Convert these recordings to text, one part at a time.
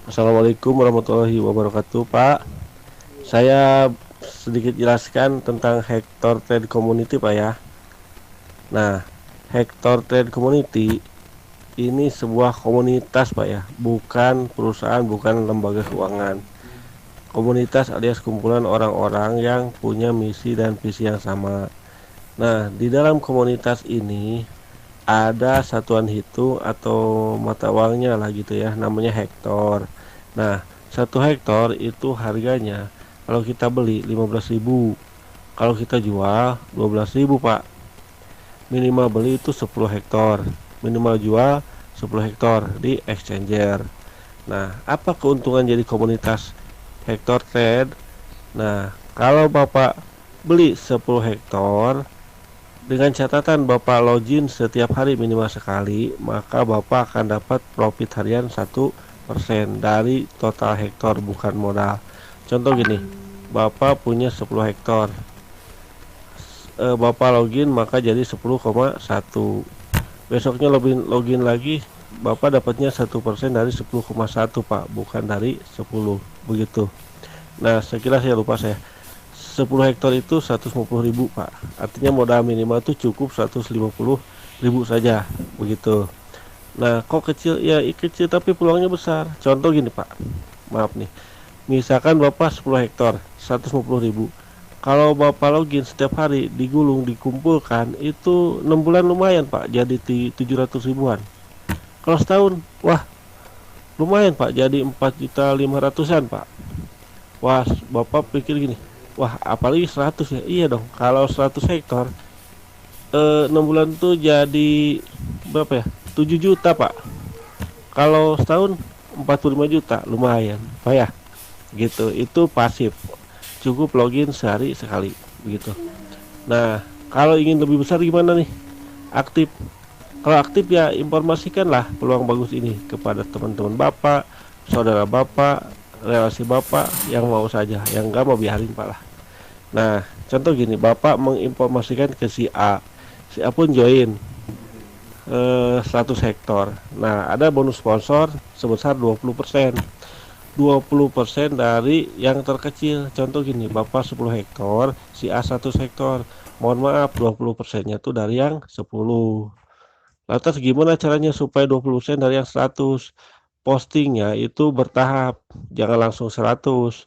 Assalamualaikum warahmatullahi wabarakatuh, Pak. Saya sedikit jelaskan tentang Hector Trade Community, Pak ya. Nah, Hector Trade Community ini sebuah komunitas, Pak ya, bukan perusahaan, bukan lembaga keuangan. Komunitas alias kumpulan orang-orang yang punya misi dan visi yang sama. Nah, di dalam komunitas ini ada satuan hitung atau mata uangnya lah gitu ya, namanya hektar. Nah, 1 hektar itu harganya kalau kita beli 15.000, kalau kita jual 12.000, Pak. Minimal beli itu 10 hektar, minimal jual 10 hektar di exchanger. Nah, apa keuntungan jadi komunitas hektar trade? Nah, kalau Bapak beli 10 hektar dengan catatan Bapak login setiap hari minimal sekali, maka Bapak akan dapat profit harian 1% dari total hektar, bukan modal. Contoh gini, Bapak punya 10 hektar, Bapak login maka jadi 10,1. Besoknya login lagi, Bapak dapatnya 1% dari 10,1, Pak, bukan dari 10, begitu. Nah, sekilas saya lupa saya. 10 hektar itu 150.000, Pak. Artinya modal minimal itu cukup 150.000 saja, begitu. Nah, kok kecil? Ya, kecil tapi peluangnya besar. Contoh gini, Pak. Maaf nih. Misalkan Bapak 10 hektar, 150.000. Kalau Bapak login setiap hari, digulung, dikumpulkan, itu 6 bulan lumayan, Pak. Jadi 700 ribuan. Kalau setahun, wah, lumayan, Pak. Jadi 4.500.000-an, Pak. Wah, Bapak pikir gini, wah, apalagi 100 ya. Iya dong, kalau 100 hektar 6 bulan tuh jadi berapa ya, 7 juta, Pak. Kalau setahun 45 juta, lumayan Pak ya, gitu. Itu pasif, cukup login sehari sekali, begitu. Nah, kalau ingin lebih besar gimana nih? Aktif. Kalau aktif ya informasikanlah peluang bagus ini kepada teman-teman Bapak, saudara Bapak, relasi Bapak yang mau saja, yang enggak mau biarin, Pak lah. Nah, contoh gini, Bapak menginformasikan ke si A, si A pun join 100 hektar. Nah, ada bonus sponsor sebesar 20%. 20% dari yang terkecil. Contoh gini, Bapak 10 hektar, si A 100 hektar. Mohon maaf, 20%-nya tuh dari yang 10. Lantas gimana caranya supaya 20% dari yang 100? Postingnya itu bertahap, jangan langsung 100.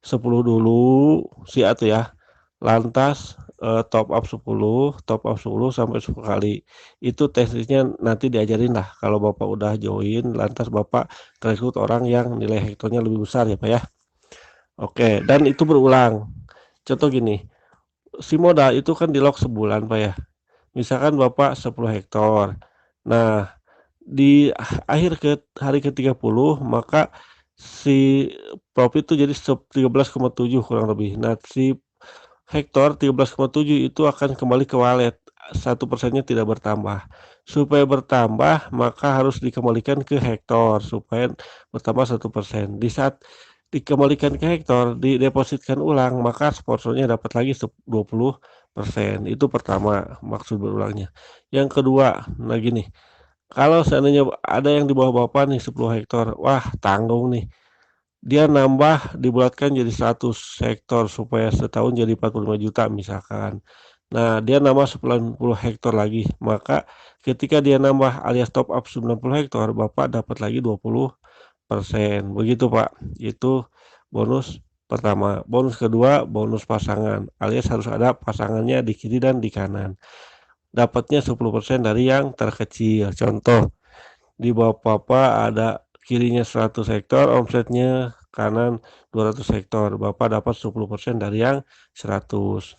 10 dulu si A tuh ya. Lantas top up 10 sampai 10 kali. Itu teknisnya nanti diajarin lah kalau Bapak udah join, lantas Bapak rekrut orang yang nilai hektarnya lebih besar ya, Pak ya. Oke, dan itu berulang. Contoh gini, si modal itu kan di lock sebulan, Pak ya. Misalkan Bapak 10 hektar. Nah, di akhir ke hari ke-30 maka si profit itu jadi 13,7 kurang lebih. Nah, si hektar 13,7 itu akan kembali ke wallet, 1%-nya tidak bertambah. Supaya bertambah maka harus dikembalikan ke hektar supaya bertambah 1%. Di saat dikembalikan ke hektar, didepositkan ulang, maka sponsornya dapat lagi 20%. Itu pertama maksud berulangnya. Yang kedua, nah gini, kalau seandainya ada yang di bawah Bapak nih 10 hektar, wah tanggung nih. Dia nambah dibulatkan jadi 100 hektar supaya setahun jadi 45 juta misalkan. Nah, dia nambah 90 hektar lagi. Maka ketika dia nambah alias top up 90 hektar, Bapak dapat lagi 20%. Begitu, Pak. Itu bonus pertama. Bonus kedua, bonus pasangan. Alias harus ada pasangannya di kiri dan di kanan. Dapatnya 10% dari yang terkecil. Contoh, di bawah Bapak ada kirinya 100 hektar, omsetnya kanan 200 hektar. Bapak dapat 10% dari yang 100.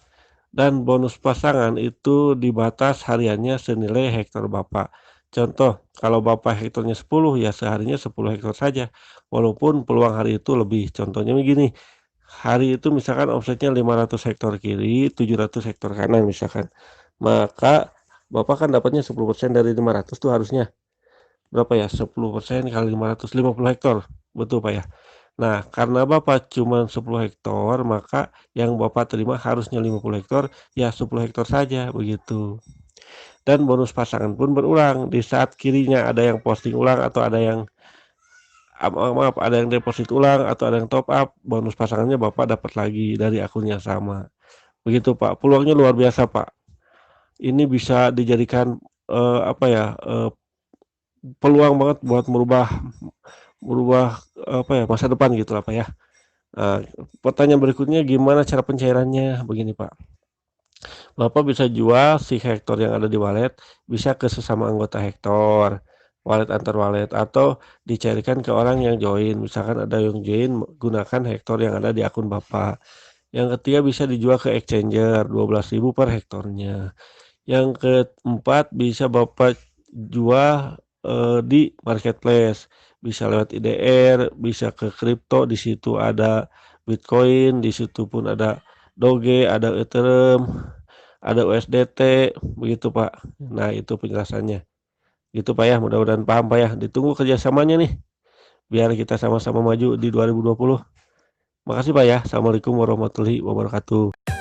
Dan bonus pasangan itu dibatas hariannya senilai hektar Bapak. Contoh, kalau Bapak hektarnya 10, ya seharinya 10 hektar saja. Walaupun peluang hari itu lebih. Contohnya begini, hari itu misalkan omsetnya 500 hektar kiri, 700 hektar kanan misalkan. Maka Bapak kan dapatnya 10% dari 500 tuh harusnya berapa ya? 10% kali 550 hektar. Betul, Pak ya. Nah, karena Bapak cuma 10 hektar, maka yang Bapak terima harusnya 50 hektar, ya 10 hektar saja begitu. Dan bonus pasangan pun berulang. Di saat kirinya ada yang posting ulang atau maaf, ada yang deposit ulang atau ada yang top up, bonus pasangannya Bapak dapat lagi dari akun yang sama. Begitu Pak, peluangnya luar biasa Pak. Ini bisa dijadikan apa ya, peluang banget buat merubah merubah apa ya, masa depan gitu lah Pak ya. Pertanyaan berikutnya, gimana cara pencairannya? Begini Pak, Bapak bisa jual si Hektor yang ada di wallet, bisa ke sesama anggota Hektor, wallet antar wallet, atau dicairkan ke orang yang join. Misalkan ada yang join, gunakan Hektor yang ada di akun Bapak. Yang ketiga, bisa dijual ke exchanger, 12.000 per hektornya. Yang keempat, bisa Bapak jual di marketplace, bisa lewat IDR, bisa ke kripto, di situ ada Bitcoin, di situ pun ada Doge, ada Ethereum, ada USDT, begitu Pak. Nah itu penjelasannya. Gitu Pak ya, mudah-mudahan paham Pak ya. Ditunggu kerjasamanya nih, biar kita sama-sama maju di 2020. Makasih Pak ya. Assalamualaikum warahmatullahi wabarakatuh.